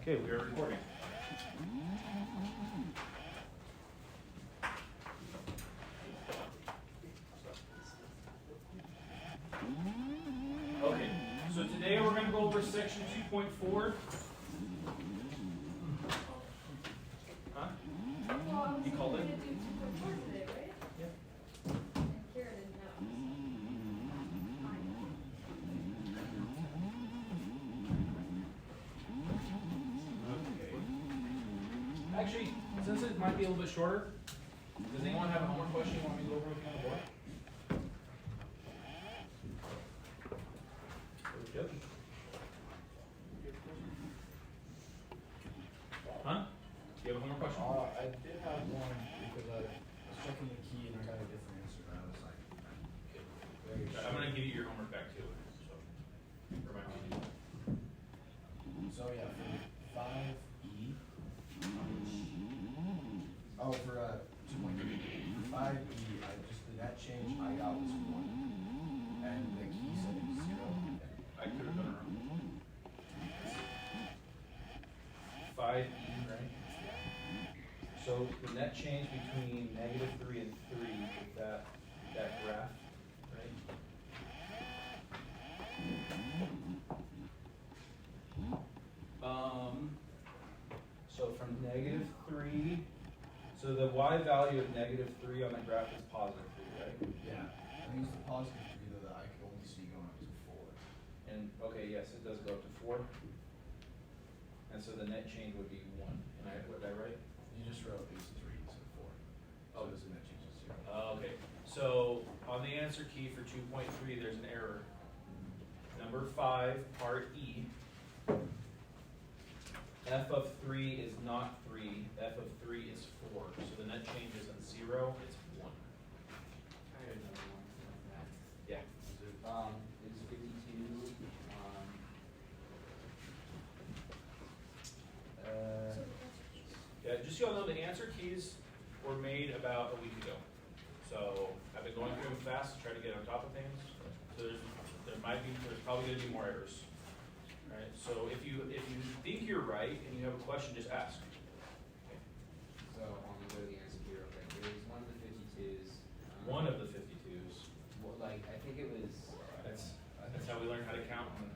Okay, we are recording. Okay, so today we're going to go over section 2.4. Huh? Well, You called it? We're gonna do 2.4 today, right? Yep. And Kara didn't know. Okay. Actually, since it might be a little bit shorter, does anyone have a homework question you want me to go over with you on the board? Yep. Huh? Do you have a homework question? I did have one because I was checking the key and I got a different answer and I was like, very sure. I'm going to give you your homework back too. So, remind me. So yeah, for 5E. Oh, for 2.3. For 5E, the net change I got was 1. And the key said it was 0. I could have done it wrong. 5E, right? So the net change between -3 and 3 with that graph, right? So from -3, so the y value of -3 on the graph is +3, right? Yeah. I think it's the positive 3 though that I could only see going up to 4. And, okay, yes, it does go up to 4. And so the net change would be 1. And was I right? You just wrote it was 3 instead of 4. So Oh. it's a net change of 0. Okay, so on the answer key for 2.3, there's an error. Number 5, part E. F of 3 is not 3, F of 3 is 4. So the net change isn't 0, it's 1. I had another one like that. Yeah. It's 52, Yeah, just so y'all know, the answer keys were made about a week ago. So I've been going through them fast to try to get on top of things. So there's probably gonna be more errors. Alright, so if you think you're right and you have a question, just ask. so I'm gonna go to the answer here real quick. It was one of the 52s. One of the 52s. Well, like, I think it was, That's how we learn how to count in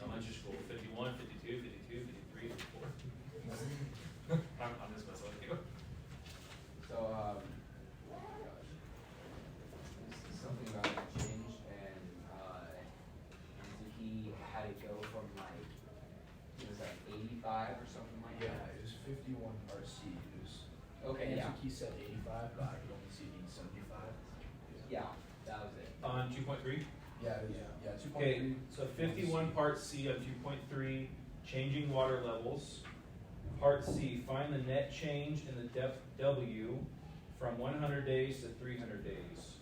elementary school. 51, 52, 52, 53, 54. I'm just messing with you. so, oh my gosh. It's something about it changed and he had it go from like, it was like 85 or something like Yeah, that. it was 51 part C. It was, Okay, the yeah. answer key said 85, but I could only see 75. Yeah, that was it. On 2.3? Yeah, it was, yeah, 2.3. Okay, so 51 part C on 2.3, changing water levels. Part C, find the net change in the depth W from 100 days to 300 days.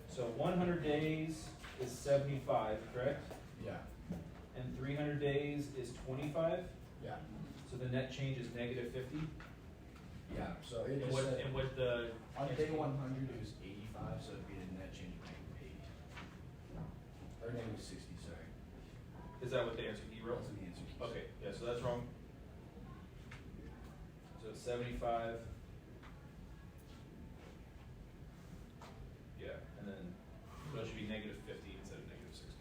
So 100 days is 75, correct? Yeah, And 300 days is 25? yeah, So the net change is -50? yeah. So it And just what, said, and what the... on day 100 it was 85, so it'd be a net change of -80. Or -60, sorry. Is that what the answer key wrote? That's what the answer key said. Okay, yeah, so that's wrong. So it's 75. Yeah, and then that should be -50 instead of -60.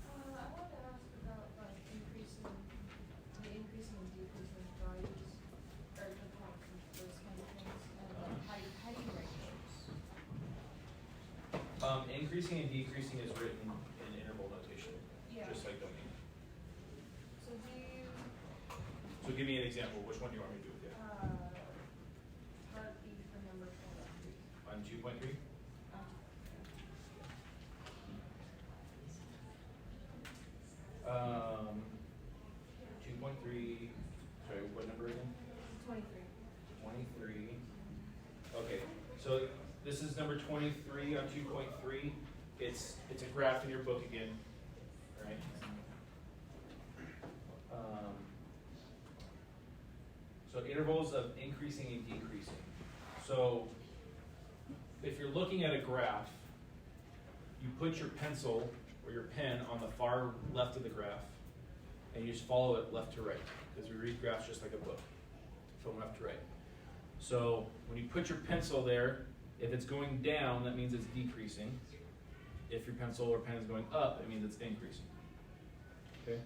I wanted to ask about like increasing and decreasing values, or the those kind of things, and how do you write those? Increasing and decreasing is written in interval notation, Yeah. just like domain. So do you, So give me an example. Which one do you want me to do with you? part B for number 4. On 2.3? Um, 2.3. Sorry, what number again? 23. 23. Okay, so this is number 23 on 2.3. It's a graph in your book again, right? So intervals of increasing and decreasing. So if you're looking at a graph, you put your pencil or your pen on the far left of the graph, and you just follow it left to right, because we read graphs just like a book, from left to right. So when you put your pencil there, if it's going down, that means it's decreasing. If your pencil or pen is going up, it means it's increasing. Okay?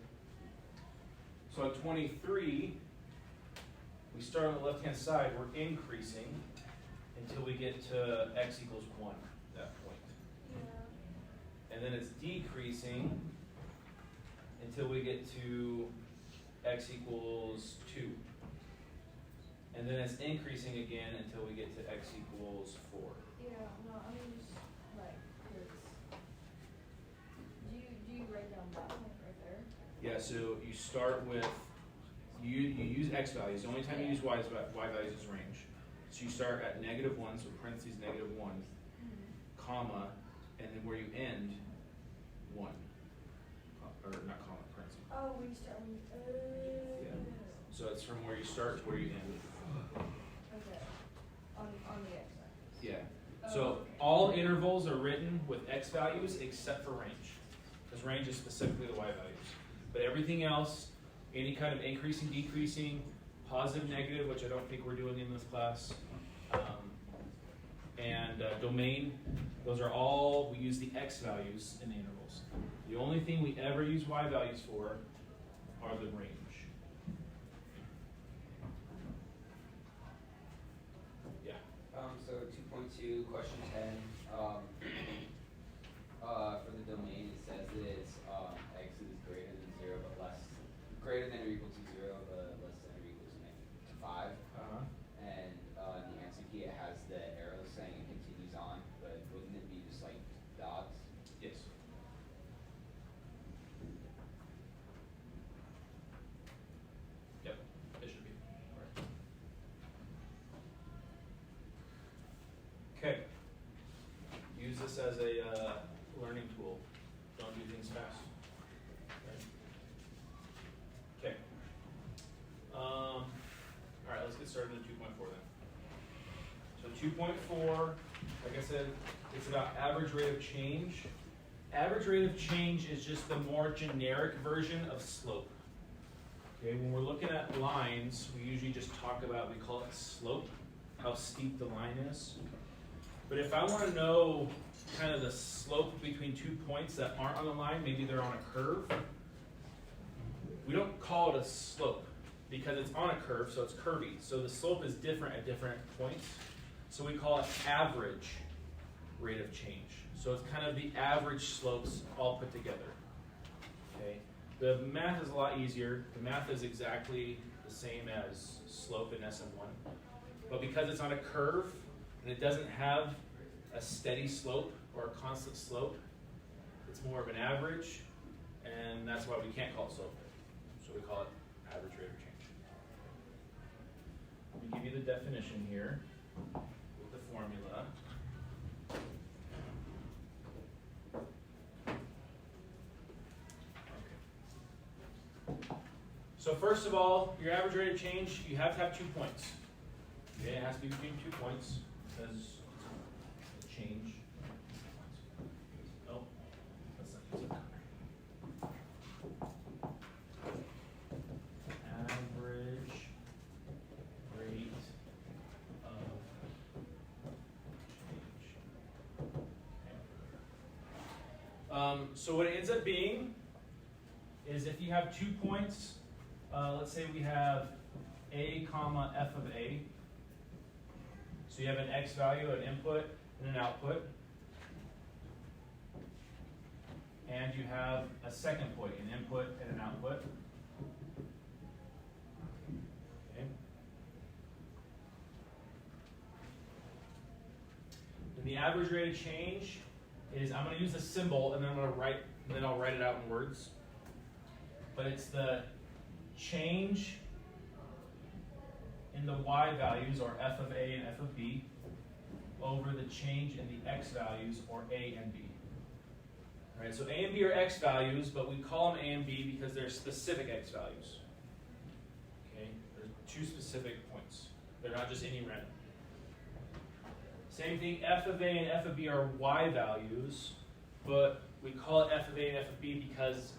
So at 23, we start on the left-hand side, we're increasing until we get to x equals 1, that point. Yeah. And then it's decreasing until we get to x equals 2. And then it's increasing again until we get to x equals 4. Yeah, no, I mean, just like, 'cause do you write down that point right there? Yeah, so you start with, you use x values. The only time you use y values is range. So you start at -1, so parentheses -1, comma, and then where you end, 1. Or not comma, parentheses. Oh, we start, Yeah. So it's from where you start to where you end. okay, on the x-axis. Yeah. Oh, So okay. all intervals are written with x values except for range, because range is specifically the y values. But everything else, any kind of increasing, decreasing, positive, negative, which I don't think we're doing in this class, and domain, those are all, we use the x values in the intervals. The only thing we ever use y values for are the range. Yeah. So 2.2, question 10, for the domain, it says that it's, x is greater than 0, but greater than or equal to 0, but less than or equal to -5. Uh-huh. And, the answer key, it has the arrow saying it continues on, but wouldn't it be just like dots? Yes. Yep, it should be. Right. Okay. Use this as a learning tool. Don't do things fast. Right. Okay. All right, let's get started in 2.4 then. So 2.4, like I said, it's about average rate of change. Average rate of change is just the more generic version of slope. Okay, when we're looking at lines, we usually just talk about, we call it slope, how steep the line is. But if I want to know kind of the slope between 2 points that aren't on the line, maybe they're on a curve, we don't call it a slope because it's on a curve, so it's curvy. So the slope is different at different points. So we call it average rate of change. So it's kind of the average slopes all put together. Okay. The math is a lot easier. The math is exactly the same as slope in SM1. But because it's on a curve and it doesn't have a steady slope or a constant slope, it's more of an average, and that's why we can't call it slope. So we call it average rate of change. Let me give you the definition here with the formula. So first of all, your average rate of change, you have to have 2 points. Okay, it has to be between 2 points because it's a change. Oh, that's not use it. Average rate of change. So what it ends up being is if you have 2 points, let's say we have a comma f of a. So you have an x value, an input, and an output. And you have a second point, an input and an output. Okay. And the average rate of change is, I'm going to use a symbol and then I'll write it out in words. But it's the change in the y values, or f of a and f of b, over the change in the x values, or a and b. All right, so a and b are x values, but we call them a and b because they're specific x values. Okay, they're 2 specific points. They're not just any random. Same thing, f of a and f of b are y values, but we call it f of a and f of b because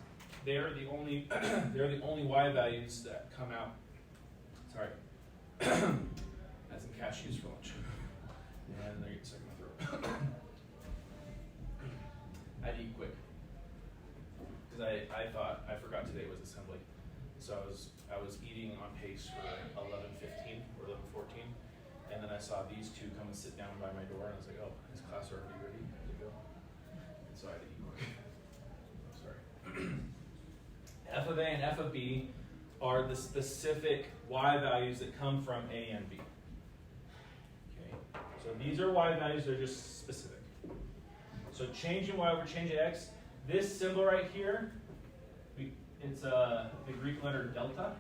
they're the only they're the only y values that come out. Sorry, had some cashews for lunch, and they're getting stuck in my throat. I had to eat quick because I thought I forgot today was assembly, so I was eating on pace for 11:15 or 11:14, and then I saw these two come and sit down by my door, and I was like, oh, is class already ready to go? And so I had to eat quick. Sorry. F of A and F of B are the specific y values that come from A and B. Okay, so these are y values, they're just specific. So changing y over change x, this symbol right here, it's the Greek letter delta.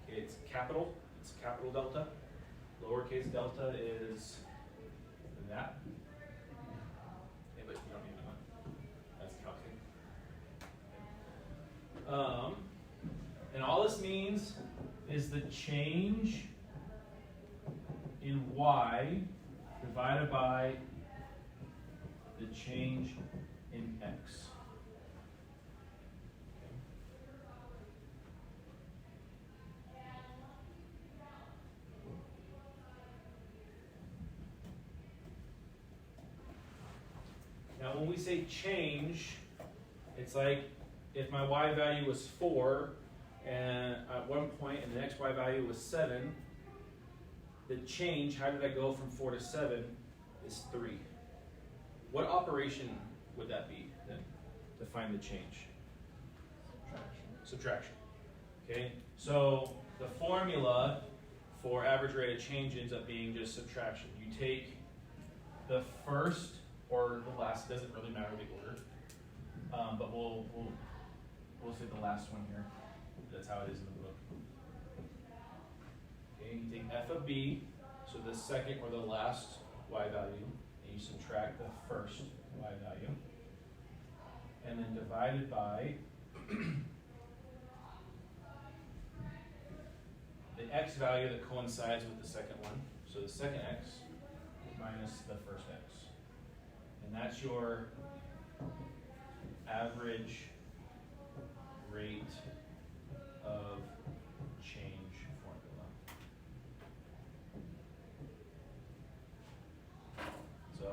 Okay, it's capital delta. Lowercase delta is that. Okay, but you don't need to know. That's calculating. And all this means is the change in y divided by the change in x. Now when we say change, it's like if my y value was 4 and at one point and the next y value was 7, the change, how did I go from 4 to 7, is 3. What operation would that be then to find the change? Subtraction. Okay, so the formula for average rate of change ends up being just subtraction. You take the first or the last, doesn't really matter the order, but we'll say the last one here. That's how it is in the book. Okay, you take f of b, so the second or the last y value, and you subtract the first y value, and then divided by the x value that coincides with the second one. So the second x minus the first x. And that's your average rate of change formula. So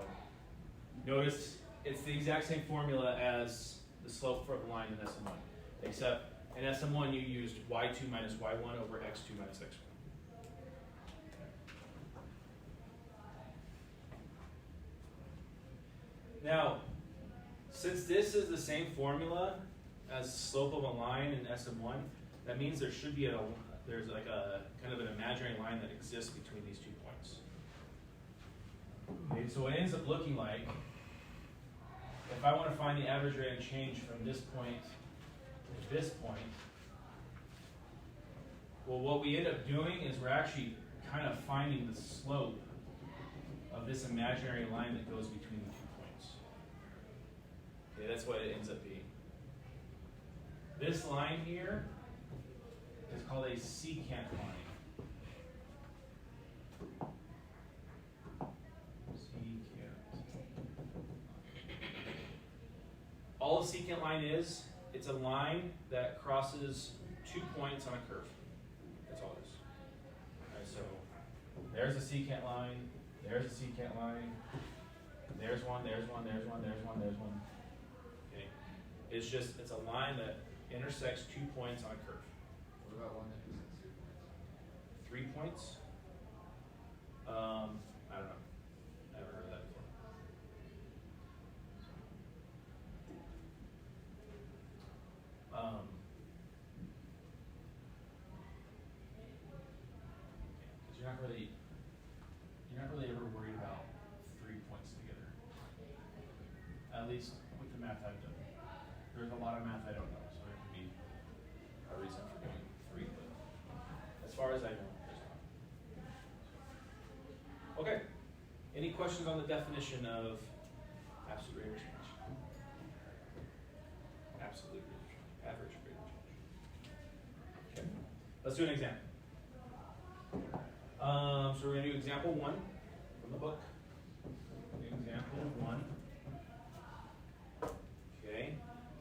notice it's the exact same formula as the slope for the line in SM1, except in SM1 you used y2 minus y1 over x2 minus x1. Now, since this is the same formula as slope of a line in SM1, that means there should be there's like a kind of an imaginary line that exists between these 2 points. Okay, so it ends up looking like, if I want to find the average rate of change from this point to this point, well, what we end up doing is we're actually kind of finding the slope of this imaginary line that goes between the 2 points. Okay, that's what it ends up being. This line here is called a secant line. All a secant line is, it's a line that crosses 2 points on a curve. That's all it is. Alright, so there's a secant line, there's a secant line, there's one, there's one, there's one, there's one, there's one. Okay. It's a line that intersects 2 points on a curve. What about one that intersects 3 points? I don't know. Never heard of that before. Because you're not really ever worried about 3 points together. At least with the math I've done. There's a lot of math I don't know, so there could be a reason for doing 3, but as far as I know, there's not. Okay. Any questions on the definition of absolute rate of change? Absolute rate of change. Average rate of change. Okay. Let's do an example. So we're going to do example 1 from the book. Example 1. Okay.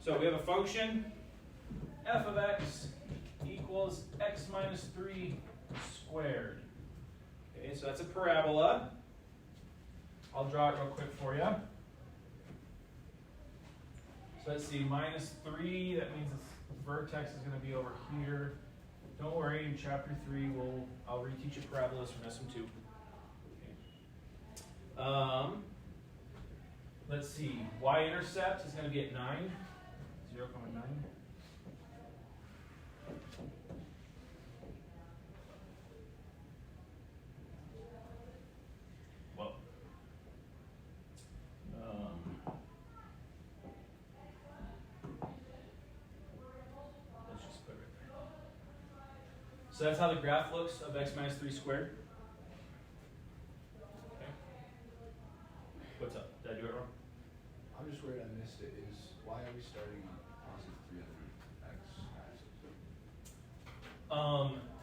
So we have a function, f of x equals x minus 3 squared. Okay, so that's a parabola. I'll draw it real quick for you. So let's see, minus 3, that means its vertex is going to be over here. Don't worry, in chapter 3, I'll reteach you parabolas from SM2. Okay. Let's see, y-intercept is going to be at 9, 0.9. Well, let's just put it right there. So that's how the graph looks of x minus 3 squared. Okay. What's up? Did I do it wrong? I'm just worried I missed it, is why are we starting on positive 3 on the x-axis?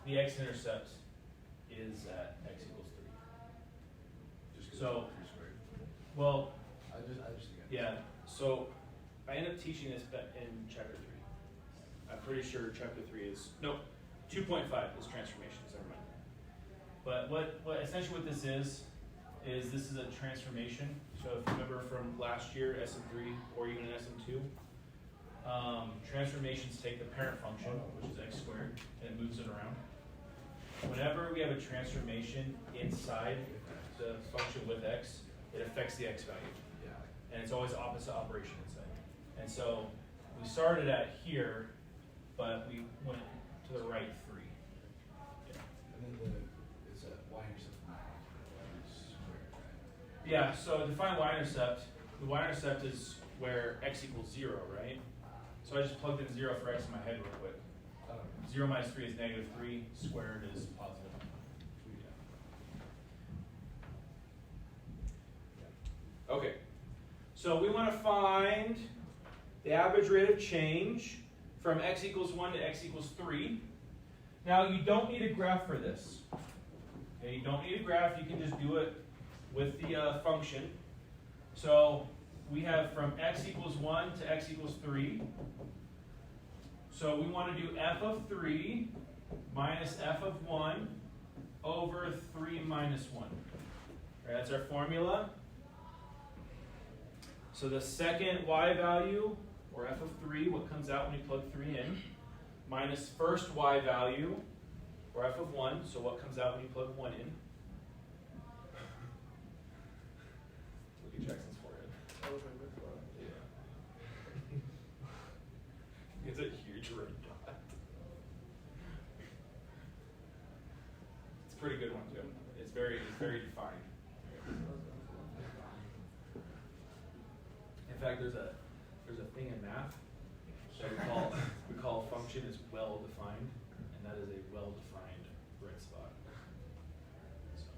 The x-intercept is at x equals 3. Just 'cause So- it's 3 squared. Well, I just think I yeah, so I end up teaching this in chapter 3. I'm pretty sure chapter 3 is, no, 2.5 is transformations, never mind. But what essentially what this is this is a transformation. So if you remember from last year, SM3, or even in SM2, transformations take the parent function, which is x squared, and it moves it around. Whenever we have a transformation inside the function with x, it affects the x value. Yeah. And it's always opposite operation inside. And so we started at here, but we went to the right 3. Yeah. And then it's a y-intercept of 9, it's squared, right? Yeah, so define y-intercept. The y-intercept is where x equals 0, right? So I just plugged in 0 for x in my head real quick. 0 minus 3 is negative 3, squared is positive. Yeah. Okay, so we want to find the average rate of change from x equals 1 to x equals 3. Now, you don't need a graph for this. Okay, you don't need a graph, you can just do it with the function. So we have from x equals 1 to x equals 3. So we want to do f of 3 minus f of 1 over 3 minus 1. All right, that's our formula. So the second y value, or f of 3, what comes out when you plug 3 in, minus first y value, or f of 1, so what comes out when you plug 1 in. Look at Jackson's forehead. Yeah. It's a huge red dot. It's a pretty good one too. It's very defined. In fact, there's a thing in math that we call a function is well defined, and that is a well defined red spot. So,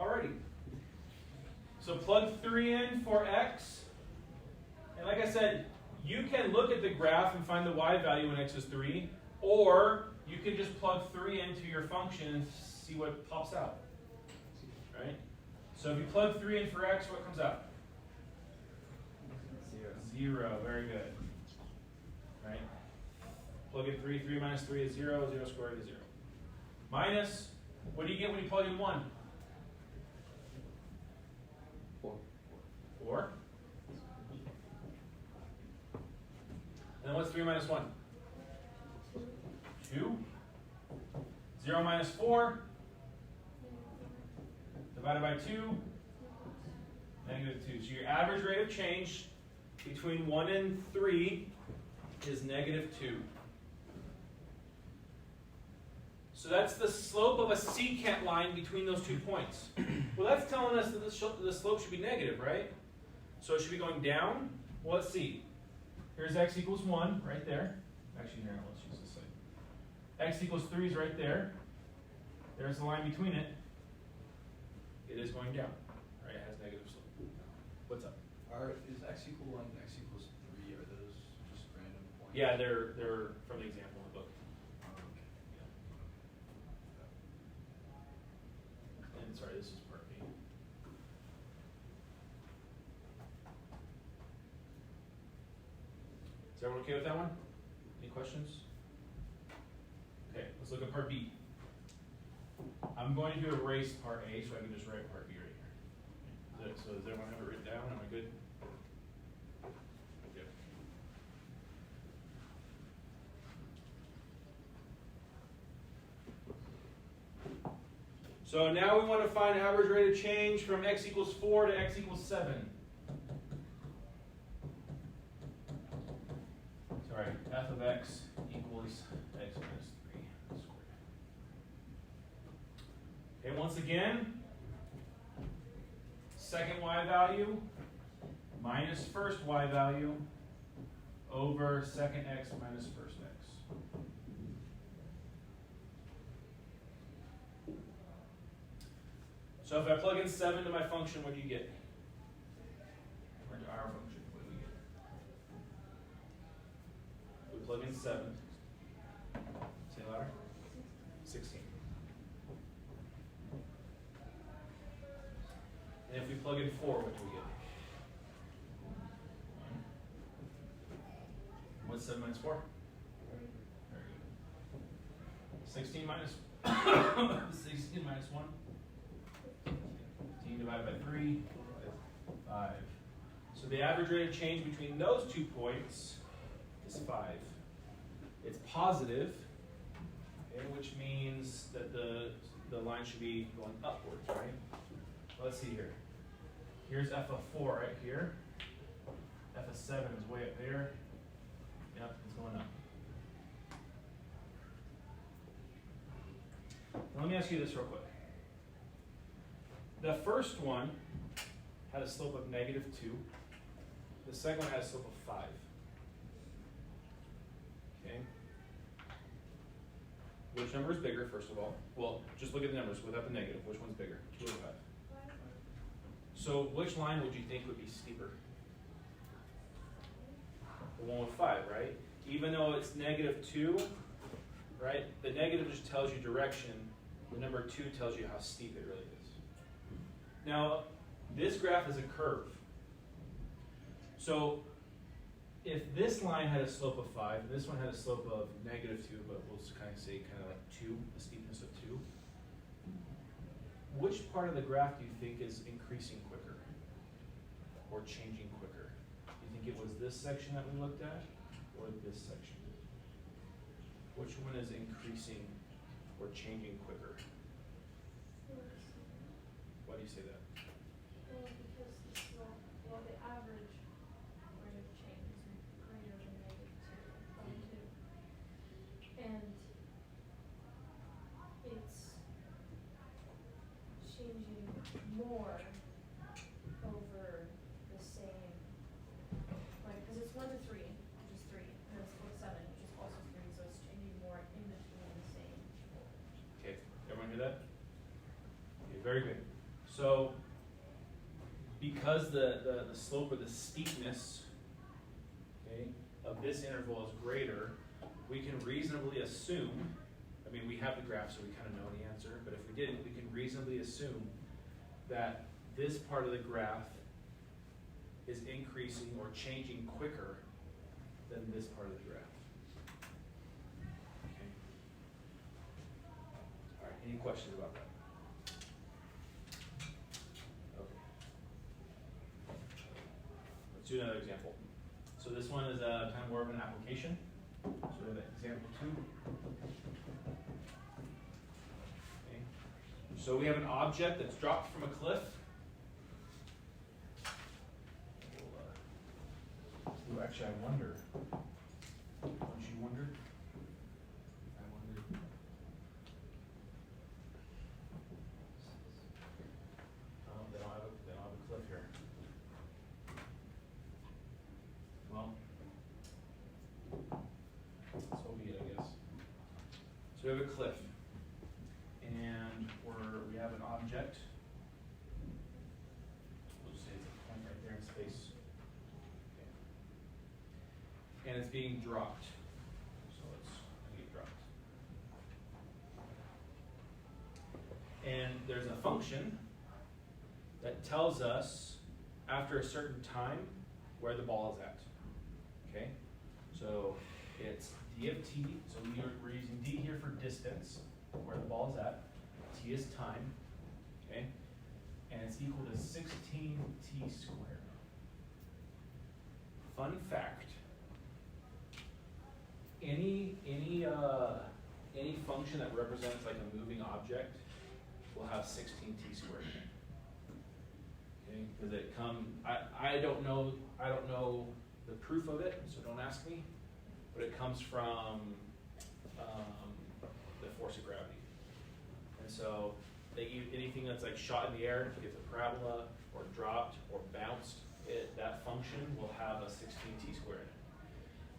alrighty. So plug 3 in for x, and like I said, you can look at the graph and find the y value when x is 3, or you can just plug 3 into your function and see what pops out. Right? So if you plug 3 in for x, what comes out? 0. Very good. Right? Plug in 3. 3 minus 3 is 0. 0 squared is 0. Minus, what do you get when you plug in 1? 4. And then what's 3 minus 1? 2. 0 minus 4 divided by 2, negative 2. So your average rate of change between 1 and 3 is negative 2. So that's the slope of a secant line between those 2 points. Well, that's telling us that the slope should be negative, right? So it should be going down. Well, let's see. Here's x equals 1 right there. Actually, here, let's use this side. X equals 3 is right there. There's the line between it. It is going down. Right? It has negative slope. What's up? Is x equal 1 and x equals 3, are those just random points? Yeah, they're from the example in the book. And sorry, this is part B. Does everyone okay with that one? Any questions? Okay, let's look at part B. I'm going to erase part A so I can just write part B right here. So does everyone have it written down? Am I good? Yep. So now we want to find average rate of change from x equals 4 to x equals 7. Sorry, f of x equals x minus 3 squared. Okay, once again, second y value minus first y value over second x minus first x. So if I plug in 7 to my function, what do you get? Or to our function, what do we get? We plug in 7. Say it louder. 16. And if we plug in 4, what do we get? What's 7 minus 4? Very good. 16 minus 16 minus 1. 15 divided by 3, 5. So the average rate of change between those 2 points is 5. It's positive, okay, which means that the line should be going upwards, right? Let's see here. Here's f of 4 right here. F of 7 is way up there. Yep, it's going up. Now let me ask you this real quick. The first one had a slope of -2. The second one had a slope of 5. Okay? Which number is bigger, first of all? Well, just look at the numbers without the negative. Which one's bigger, 2 or 5? So which line would you think would be steeper? The one with 5, right? Even though it's -2, right? The negative just tells you direction. The number 2 tells you how steep it really is. Now, this graph is a curve. So if this line had a slope of 5, and this one had a slope of -2, but we'll kind of say like 2, a steepness of 2, which part of the graph do you think is increasing quicker or changing quicker? Do you think it was this section that we looked at or this section? Which one is increasing or changing quicker? Why do you say that? Well, because the slope, the average rate of change is greater than -2. And it's changing more over the same, like, because it's 1 to 3, which is 3, and it's 4 to 7, which is also 3, so it's changing more in between the same. Okay, everyone hear that? Okay, very good. So, because the slope or the steepness, okay, of this interval is greater, we can reasonably assume, I mean, we have the graph so we kind of know the answer, but if we didn't, we can reasonably assume that this part of the graph is increasing or changing quicker than this part of the graph. Okay. All right, any questions about that? Let's do another example. So this one is kind of more of an application. So we have example 2. Okay. So we have an object that's dropped from a cliff. Ooh, actually, I wonder. Don't you wonder? I wonder. Oh, they don't have a cliff here. Well, so be it, I guess. So we have a cliff, and we have an object. We'll just say it's a point right there in space. Okay. And it's being dropped. So it's going to get dropped. And there's a function that tells us after a certain time where the ball is at. Okay? So it's d of t, so we're using d here for distance, where the ball is at. T is time, okay? And it's equal to 16t squared. Fun fact, any function that represents like a moving object will have 16t squared in it. Okay, because I don't know the proof of it, so don't ask me, but it comes from the force of gravity. And so anything that's like shot in the air, if it's a parabola or dropped or bounced, that function will have a 16t squared.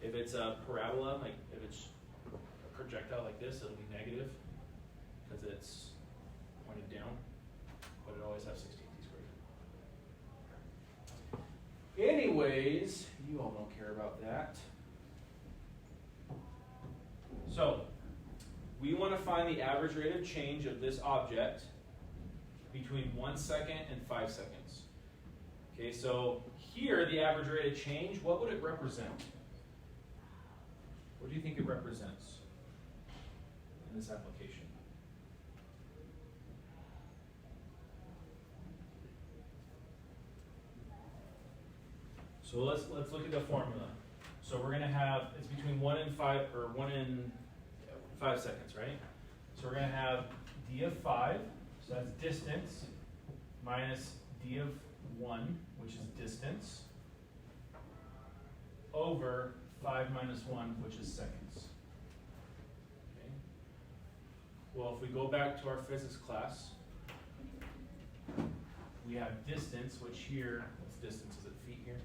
If it's a parabola, like if it's a projectile like this, it'll be negative because it's pointed down, but it always has 16t squared. Anyways, you all don't care about that. So, we want to find the average rate of change of this object between 1 second and 5 seconds. Okay, so here, the average rate of change, what would it represent? What do you think it represents in this application? So let's look at the formula. So we're going to have, it's between 1 and 5, or 1 and 5 seconds, right? So we're going to have d of 5, so that's distance, minus d of 1, which is distance, over 5 minus 1, which is seconds. Okay. Well, if we go back to our physics class, we have distance, which here, what's distance? Is it feet here?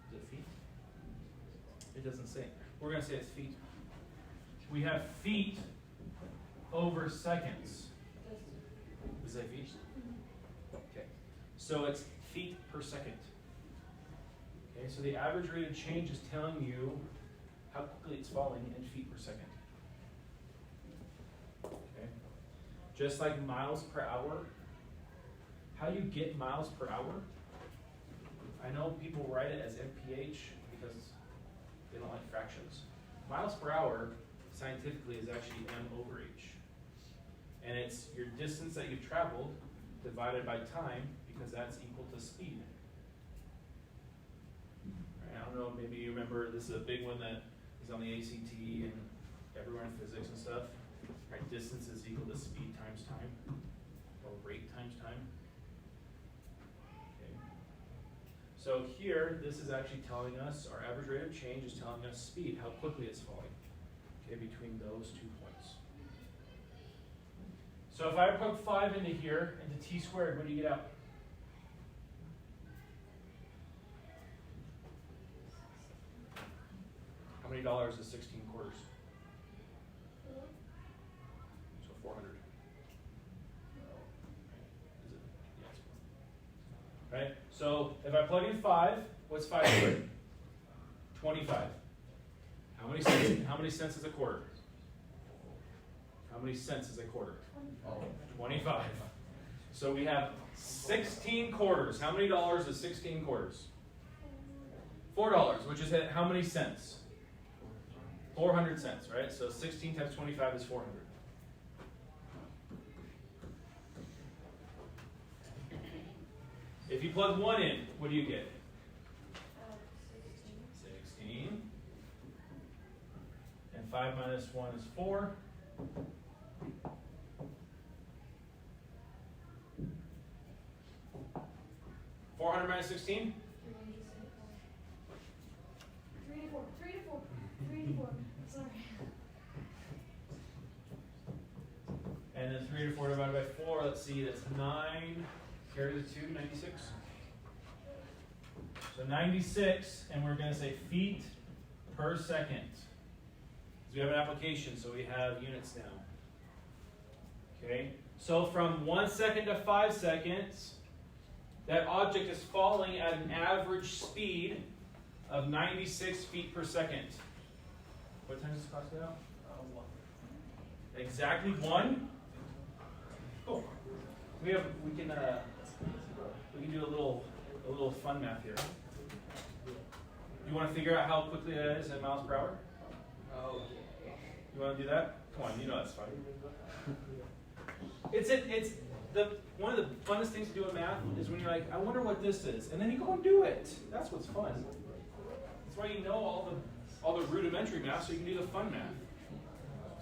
Is it feet? It doesn't say. We're going to say it's feet. We have feet over seconds. Does it say feet? Okay. So it's feet per second. Okay, so the average rate of change is telling you how quickly it's falling in feet per second. Okay. Just like miles per hour. How do you get miles per hour? I know people write it as mph because they don't like fractions. Miles per hour, scientifically, is actually m over h. And it's your distance that you've traveled divided by time, because that's equal to speed. Right, I don't know, maybe you remember, this is a big one that is on the ACT and everywhere in physics and stuff. Right, distance is equal to speed times time, or rate times time. Okay. So here, this is actually telling us, our average rate of change is telling us speed, how quickly it's falling, okay, between those 2 points. So if I plug 5 into here, into t squared, what do you get out? How many dollars is 16 quarters? So 400. Is it? Yeah, it's 400. Right? So if I plug in 5, what's 5 squared? 25. How many cents is a quarter? How many cents is a quarter? 25. So we have 16 quarters. How many dollars is 16 quarters? $4, which is how many cents? 400 cents, right? So 16 times 25 is 400. If you plug 1 in, what do you get? 16. And 5 minus 1 is 4. $400 minus 16? 3 to 4. 3 to 4. Sorry. And then 3 to 4 divided by 4, let's see, that's 9. Carry the 2, 96. So 96, and we're going to say feet per second. Because we have an application, so we have units now. Okay? So from 1 second to 5 seconds, that object is falling at an average speed of 96 feet per second. What time does this class get out? 1. Exactly 1? Cool. We can do a little a little fun math here. You want to figure out how quickly that is in miles per hour? Okay. You want to do that? Come on, you know that's fun. It's one of the funnest things to do in math is when you're like, I wonder what this is, and then you go and do it. That's what's fun. That's why you know all the rudimentary math, so you can do the fun math.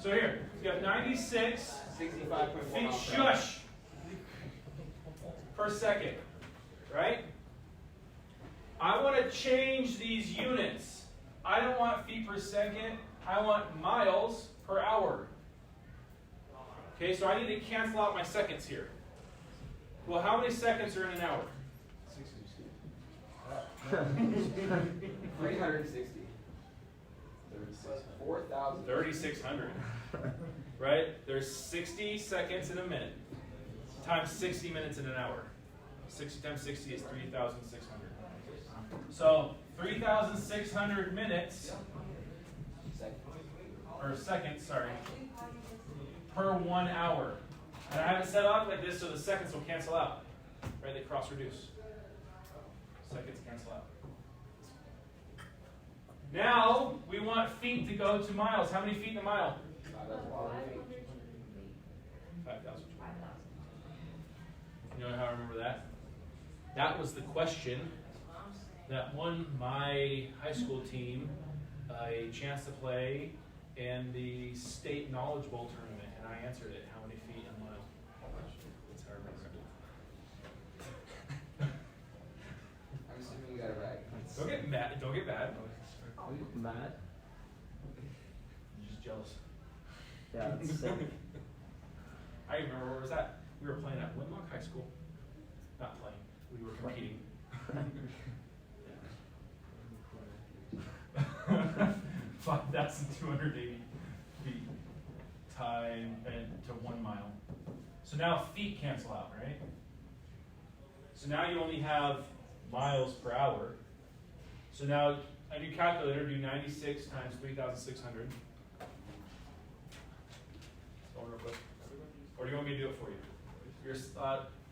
So here, you got 96 65.4 feet, miles per hour. shush, per second, right? I want to change these units. I don't want feet per second. I want miles per hour. Okay, so I need to cancel out my seconds here. Well, how many seconds are in an hour? 360. 4,000. 3,600. Right? There's 60 seconds in a minute. Times 60 minutes in an hour. 60 times 60 is 3,600. So 3,600 minutes, or seconds, sorry, per 1 hour. And I have it set up like this so the seconds will cancel out. Right? They cross reduce. Seconds cancel out. Now we want feet to go to miles. How many feet in a mile? 5,000. You know how I remember that? That was the question that won my high school team a chance to play in the state knowledge bowl tournament, and I answered it. How many feet in a mile? That's how I remember it. I'm assuming you got it right. Don't get mad. Don't get mad. Mad? You're just jealous. Yeah, that's sick. I remember where was that? We were playing at Winlock High School. Not playing. We were competing. 5,280 feet time and to 1 mile. So now feet cancel out, right? So now you only have miles per hour. So now on your calculator, do 96 times 3,600. Go real quick. Or do you want me to do it for you?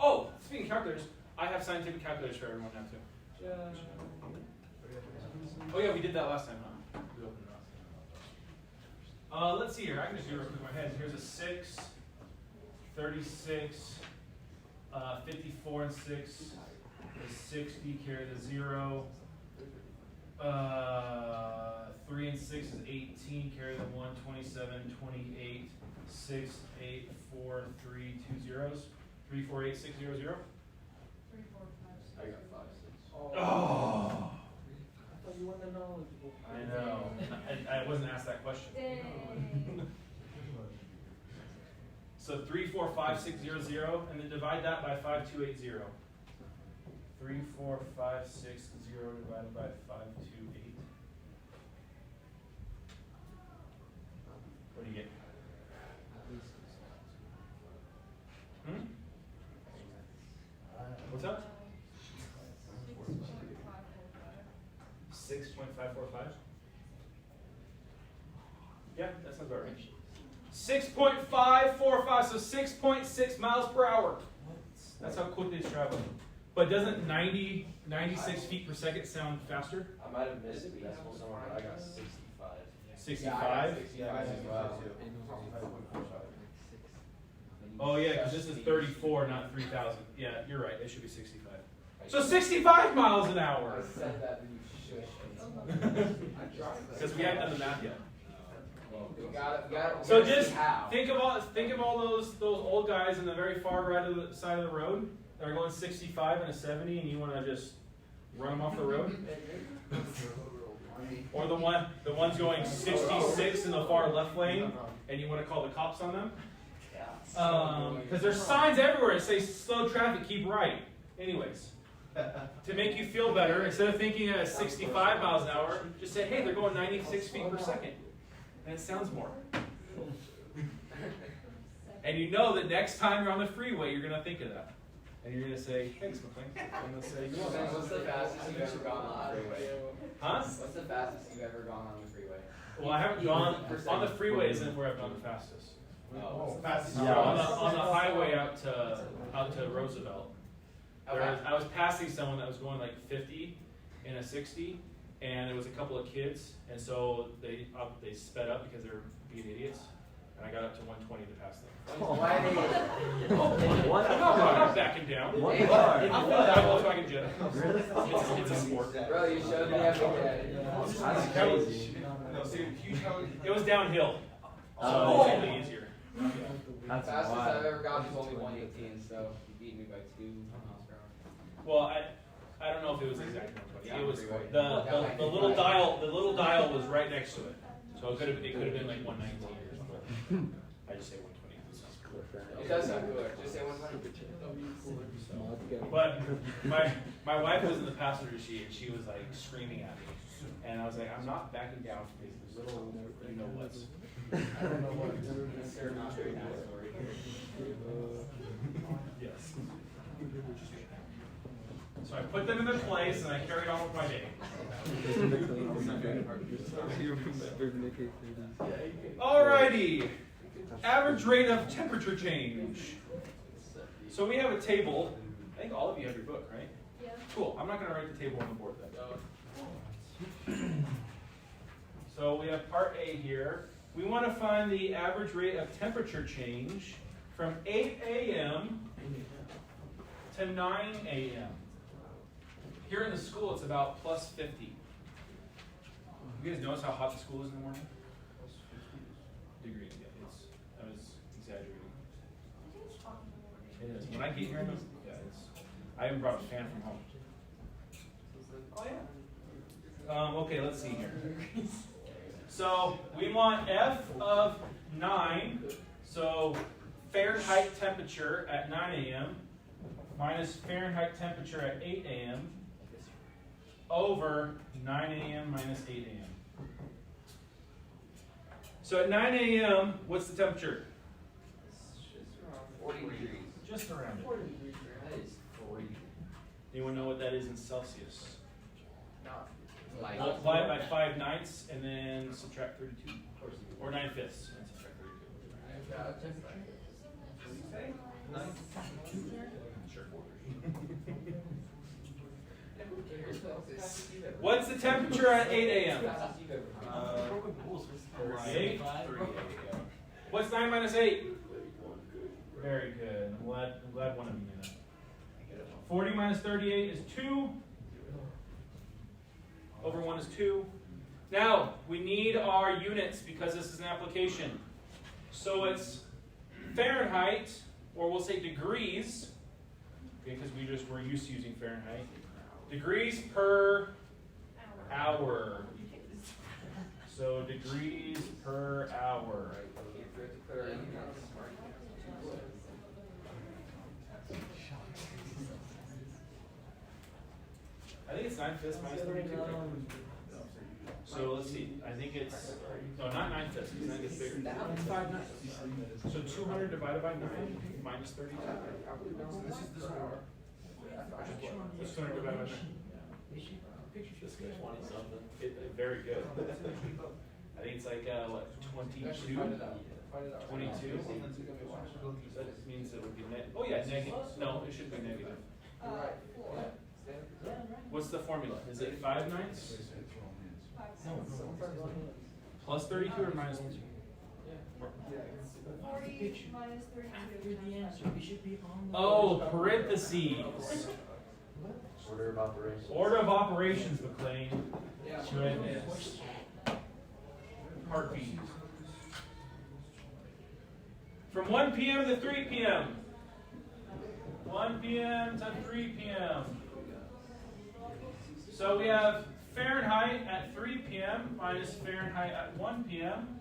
Oh, speaking of calculators, I have scientific calculators for everyone now too. Oh yeah, we did that last time, huh? We opened it up. Let's see here. I can just do it real quick in my head. Here's a 6, 36, 54 and 6 is 60. Carry the 0. 3 and 6 is 18. Carry the 1. 27, 28, 6, 8, 4, 3, 2 zeros. 3, 4, 8, 6, 0, 0. 3, 4, 5, 6. I got 5, 6. Oh. I thought you won the knowledgeable. I know. I wasn't asked that question. Dang. So 3, 4, 5, 6, 0, 0, and then divide that by 5, 2, 8, 0. 3, 4, 5, 6, 0 divided by 5, 2, 8. What do you get? Hmm? What's up? 6.545. Yeah, that sounds about right. 6.545, so 6.6 miles per hour. That's how quickly it's traveling. But doesn't 96 feet per second sound faster? I might have missed the decimal somewhere, but I got 65. 65? Yeah, I think so too. Oh yeah, because this is 34, not 3,000. Yeah, you're right. It should be 65. So 65 miles an hour. I said that, then you shushed. Because we haven't done the math yet. We got it. So We're gonna just see how. think of all those old guys on the very far right of the side of the road that are going 65 and a 70, and you want to just run them off the road. Or the ones going 66 in the far left lane, and you want to call the cops on them. Because there's signs everywhere that say slow traffic, keep right. Anyways, to make you feel better, instead of thinking at 65 miles an hour, just say, hey, they're going 96 feet per second. And it sounds more. And you know that next time you're on the freeway, you're going to think of that. And you're going to say, thanks, McLean. I'm going to say, you're Ben, welcome. what's the fastest you've ever gone on the freeway? Huh? What's the fastest you've ever gone on the freeway? Well, I haven't gone on the freeway. Isn't where I've gone the fastest. Oh, Fastest. Yeah. On the highway out to Roosevelt. I was passing someone that was going like 50 in a 60, and there was a couple of kids, and so they sped up because they were being idiots, and I got up to 120 to pass them. Why they? What? I'm not backing down. What Hey, car? I feel that Volkswagen Jetta. Really? It's a sport. Bro, you showed me every day. That's crazy. It was downhill, so Oh. it's really easier. That's Fastest I've wild. ever got was only 118, so you beat me by 2 miles per hour. Well, I don't know if it was exactly 120. It was the little dial. The little dial was right next to it, so it could have been like 119 or something. I just say 120. It sounds cool. It does sound cooler. Just say 120. But my wife was in the passenger seat and she was like screaming at me, and I was like, I'm not backing down from these little you know what's. I don't know what. They're not very nice story. Yes. So I put them in their place and I carried on with my day. Alrighty. Average rate of temperature change. So we have a table. I think all of you have your book, right? Yeah. Cool. I'm not going to write the table on the board then. So we have part A here. We want to find the average rate of temperature change from 8 a.m. to 9 a.m. Here in the school, it's about plus 50. You guys notice how hot the school is in the morning? Degrees, yeah. I was exaggerating. It is. When I get here, I even brought a fan from home. Oh yeah. Okay, let's see here. So we want F of 9. So Fahrenheit temperature at 9 a.m. minus Fahrenheit temperature at 8 a.m. over 9 a.m. minus 8 a.m. So at 9 a.m., what's the temperature? It's just around 40 degrees. Just around it. That is freezing. Anyone know what that is in Celsius? Like, Multiply it by 5/9 and then subtract 32. Or 9/5 and subtract 32. Sure. What's the temperature at 8 a.m.? 8? What's 9 minus 8? Very good. I'm glad one of you knew that. 40 minus 38 is 2. Over 1 is 2. Now, we need our units because this is an application. So it's Fahrenheit, or we'll say degrees, because we're used to using Fahrenheit. Degrees per hour. So degrees per hour. I think it's 9/5 minus 32. So let's see. I think it's no, not 9/5. Because then it gets bigger. It's 5/9. So 200 divided by 9 minus 32. This is this one. It's 200 divided by 9. This guy's 20-something. Very good. I think it's like what 22. 22. That means it would be negative. Oh yeah, negative. No, it should be negative. What's the formula? Is it 5/9? Plus 32 or minus 32? 40 minus 32. Oh, parentheses. Order of operations. Order of operations, McLean. Goodness. Part B. From 1 p.m. to 3 p.m. 1 p.m. to 3 p.m. So we have Fahrenheit at 3 p.m. minus Fahrenheit at 1 p.m.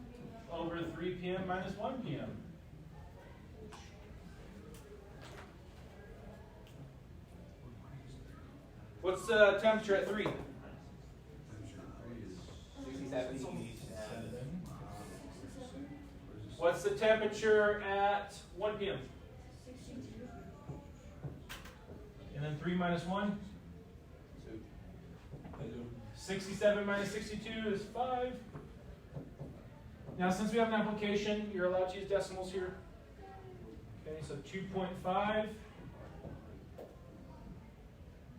over 3 p.m. minus 1 p.m. What's the temperature at 3? 67. What's the temperature at 1 p.m.? 62. And then 3 minus 1? 67 minus 62 is 5. Now, since we have an application, you're allowed to use decimals here. Okay, so 2.5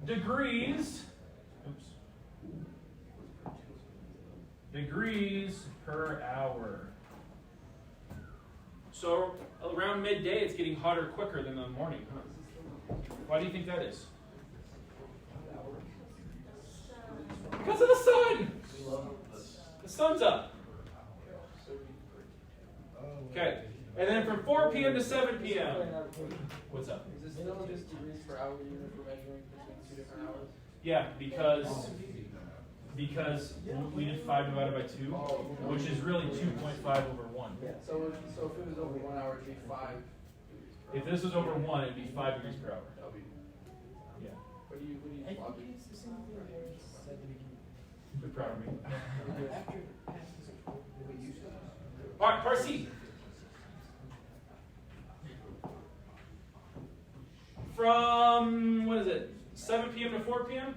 degrees, oops, degrees per hour. So around midday, it's getting hotter quicker than the morning, huh? Why do you think that is? Because of the sun! The sun's up. Okay, and then from 4 p.m. to 7 p.m. What's up? Is this still just degrees per hour unit for measuring between two different hours? Yeah, because we did 5 divided by 2, which is really 2.5 over 1. So if it was over 1 hour, it'd be 5 degrees per hour. If this was over 1, it'd be 5 degrees per hour. Yeah. What do you plug in? Be proud of me. Alright, part C. From, what is it, 7 p.m. to 4 p.m.?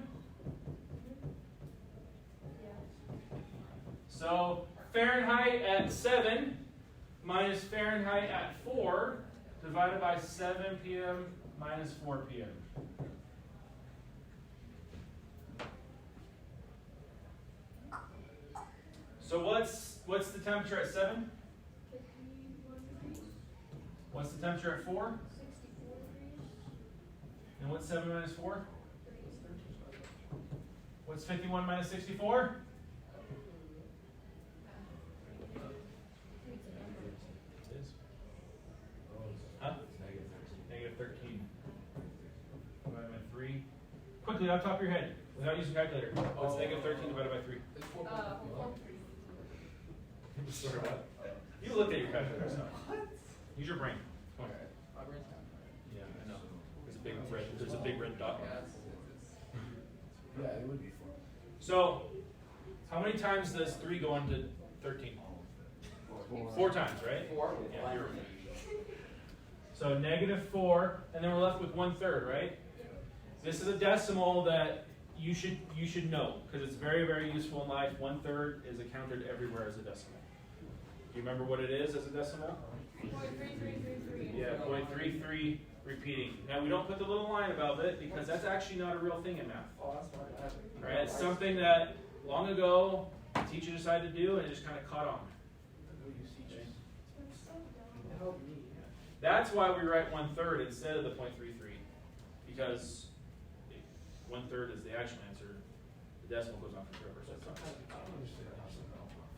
So Fahrenheit at 7 minus Fahrenheit at 4 divided by 7 p.m. minus 4 p.m. So what's the temperature at 7? 51 degrees, What's the temperature at 4? 64 degrees, And what's 7 minus 4? 3. What's 51 minus 64? It is. Huh? Negative 13. Divided by 3. Quickly, off the top of your head, without using a calculator. What's negative 13 divided by 3? It's 4. Sort of what? You looked at your calculator, so. Use your brain. Come on. My brain's not. Yeah, I know. There's a big red dot. Yeah, Yeah, it would be 4. So, how many times does 3 go on to 13? 4 times, right? 4. Yeah, you're right. So negative 4, and then we're left with 1/3, right? This is a decimal that you should know, because it's very, very useful in life. 1/3 is accounted everywhere as a decimal. Do you remember what it is as a decimal? 0.3333. Yeah, 0.33 repeating. Now we don't put the little line above it because that's actually not a real thing in math. Oh, that's fine. I have it. Right? It's something that long ago the teacher decided to do and it just kind of caught on. Will you see Jane? It's so dumb. It helped me. That's why we write 1/3 instead of the 0.33, because 1/3 is the actual answer. The decimal goes on forever, so it's not.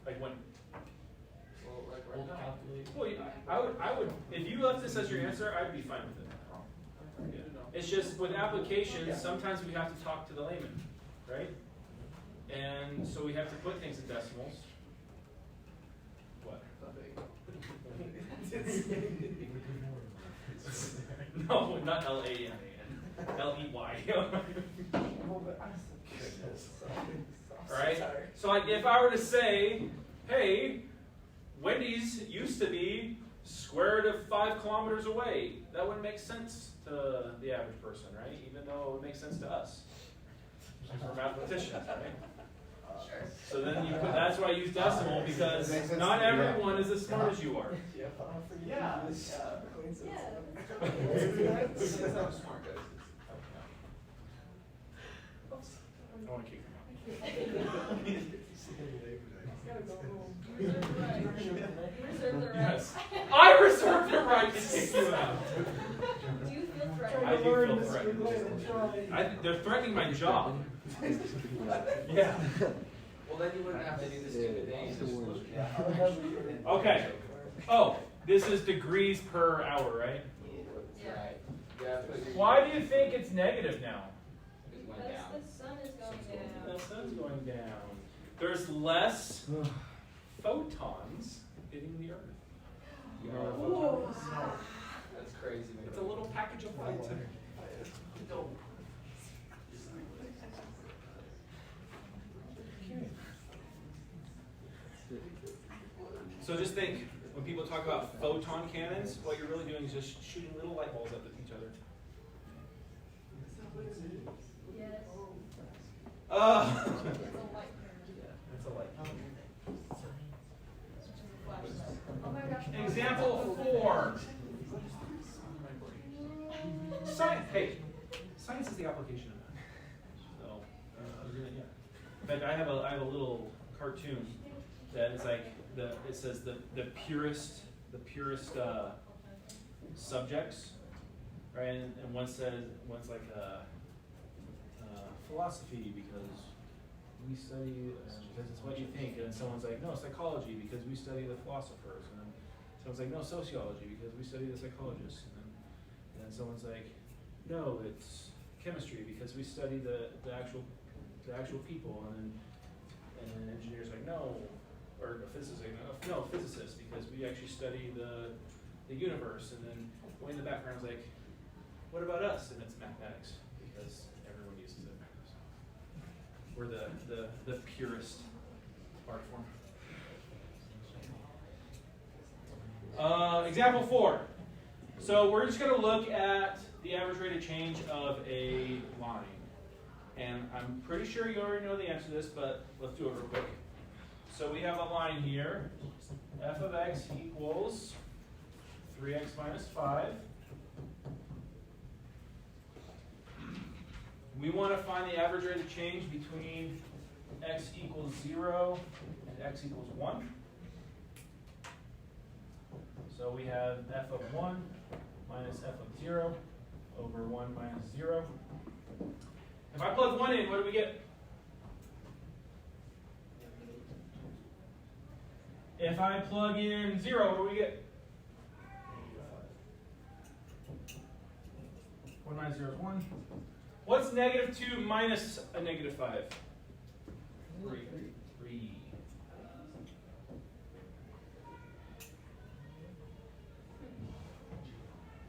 Like when. Well, like right now. Well, I would, if you left this as your answer, I'd be fine with it. Yeah. It's just with applications, sometimes we have to talk to the layman, right? And so we have to put things in decimals. What? No, not L-A-M-A-N. L-E-Y. Right? So like if I were to say, hey, Wendy's used to be square root of 5 kilometers away, that wouldn't make sense to the average person, right? Even though it would make sense to us. Because we're mathematicians, right? Sure. So then you put, that's why I use decimal, because not everyone is as smart as you are. Yeah. Yeah. It's I want to kick him out. Reserve the right. Yes. I reserve the right to kick you out. Do you feel threatened? I do feel threatened. They're threatening my job. Yeah. Well, then you wouldn't have to do the stupid thing. Okay. Oh, this is degrees per hour, right? Yeah. Right. Yeah, but you're- Why do you think it's negative now? it went Because down. the sun is going down. The sun's going down. There's less photons hitting the Earth. You know what a photon is? That's crazy. It's a little package of light. So just think, when people talk about photon cannons, what you're really doing is just shooting little light bulbs at each other. Yes. It's It's a light current. a light. Flashlight. Oh my gosh. Example 4. Science. Hey, science is the application of that is like it says the purest subjects, right? And one's like philosophy because we study because it's what you think, and then someone's like, no, psychology because we study the philosophers, and then someone's like, no, sociology because we study the psychologists, and then someone's like, no, it's chemistry because we study the actual people, and then engineers like, no, or physicists like, no, physicists because we actually study the universe, and then way in the background is like, what about us? And it's mathematics because everyone uses it. We're the purest art form. Example 4. So we're just going to look at the average rate of change of a line. And I'm pretty sure you already know the answer to this, but let's do it real quick. So we have a line here. F of x equals 3x minus 5. We want to find the average rate of change between x equals 0 and x equals 1. So we have f of 1 minus f of 0 over 1 minus 0. If I plug 1 in, what do we get? If I plug in 0, what do we get? 1 minus 0 is 1. What's negative 2 minus a negative 5? 3.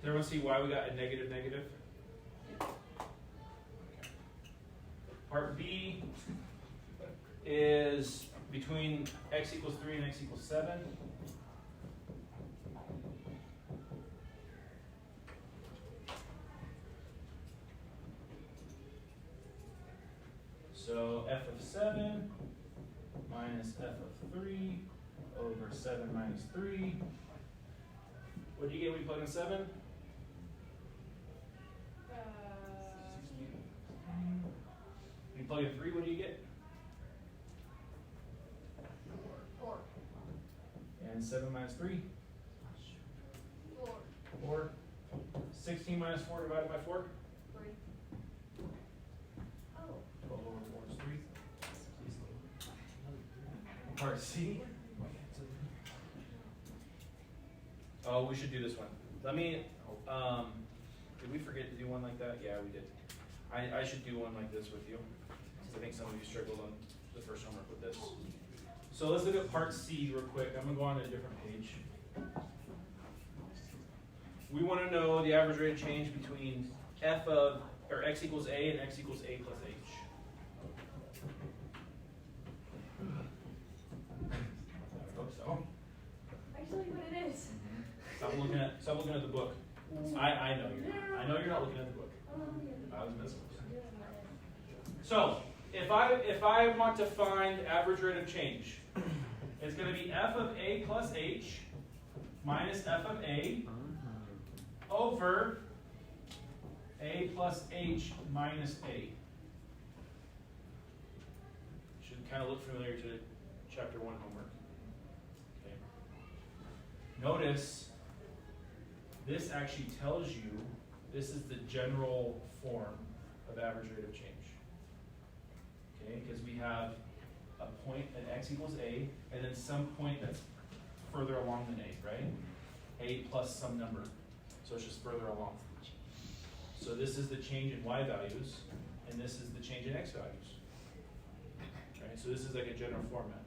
Does everyone see why we got a negative negative? Part B is between x equals 3 and x equals 7. So f of 7 minus f of 3 over 7 minus 3. What do you get when you plug in 7? When you plug in 3, what do you get? 4. And 7 minus 3? 4. 4. 16 minus 4 divided by 4? 3. Oh. 12 over 4 is 3. Part C. Oh, we should do this one. Let me, did we forget to do one like that? Yeah, we did. I should do one like this with you, because I think some of you struggled on the first homework with this. So let's look at part C real quick. I'm going to go on to a different page. We want to know the average rate of change between x equals a and x equals a plus h. I hope so. I tell you what it is. Stop looking at the book. I know you're not. I know you're not looking at the book. I was messing with you. So if I want to find average rate of change, it's going to be f of a plus h minus f of a over a plus h minus a. Should kind of look familiar to chapter 1 homework. Okay. Notice this actually tells you this is the general form of average rate of change. Okay, because we have a point at x equals a, and then some point that's further along than a, right? A plus some number. So it's just further along. So this is the change in y values, and this is the change in x values. Right? So this is like a general format.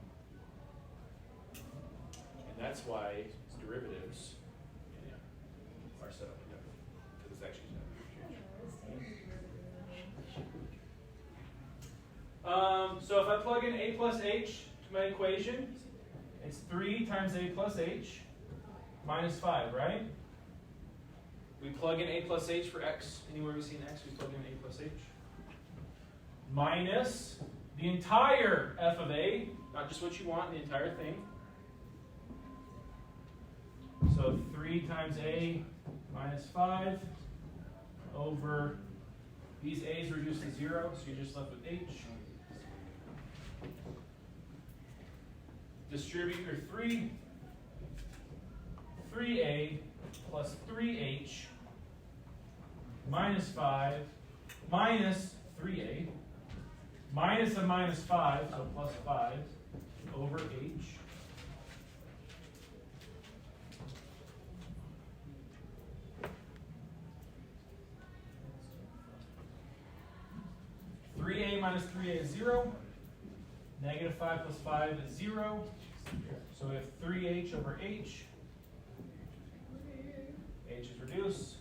And that's why derivatives are set up together, because it's actually so if I plug in a plus h to my equation, it's 3 times a plus h minus 5, right? We plug in a plus h for x. Anywhere we've seen x, we plug in a plus h. Minus the entire f of a, not just what you want, the entire thing. So 3 times a minus 5 over, these a's reduce to 0, so you're just left with h. distribute your 3A plus 3H minus 5 minus 3A minus a minus 5, so plus 5 over H. (3A minus 3A is 0. Negative 5 plus 5 is 0. So we have 3H over H. H is reduced.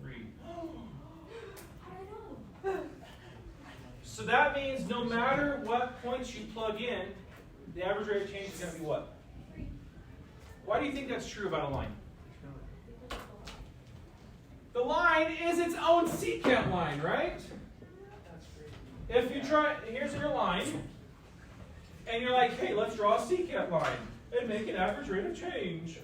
3. So that means no matter what points you plug in, the average rate of change is going to be what? Why do you think that's true about a line? The line is its own secant line, right? If you try, here's your line, and you're like, hey, let's draw a secant line and make an average rate of change.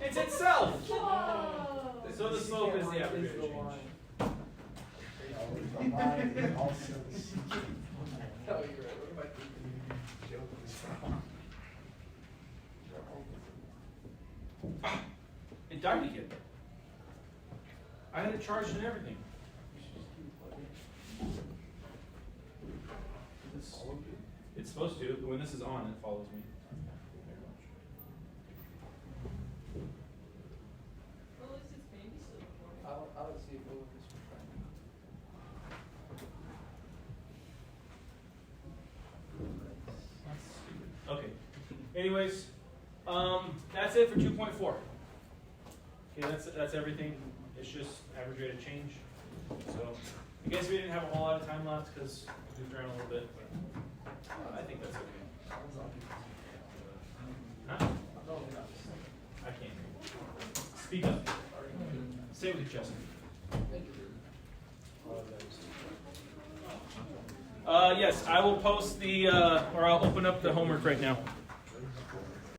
It's itself. So the slope is the average rate of change. The line is also the Oh, you're right. What am I thinking? It died again. I had it charged and everything. It's supposed to, but when this is on, it follows me. I don't see it go with this one. Okay. Anyways, that's it for 2.4. Okay, that's everything. It's just average rate of change. So I guess we didn't have a whole lot of time left because we moved around a little bit, but I think that's okay. Huh? I can't. Speak up. Say with your chest. Yes, I will post the, or I'll open up the homework right now.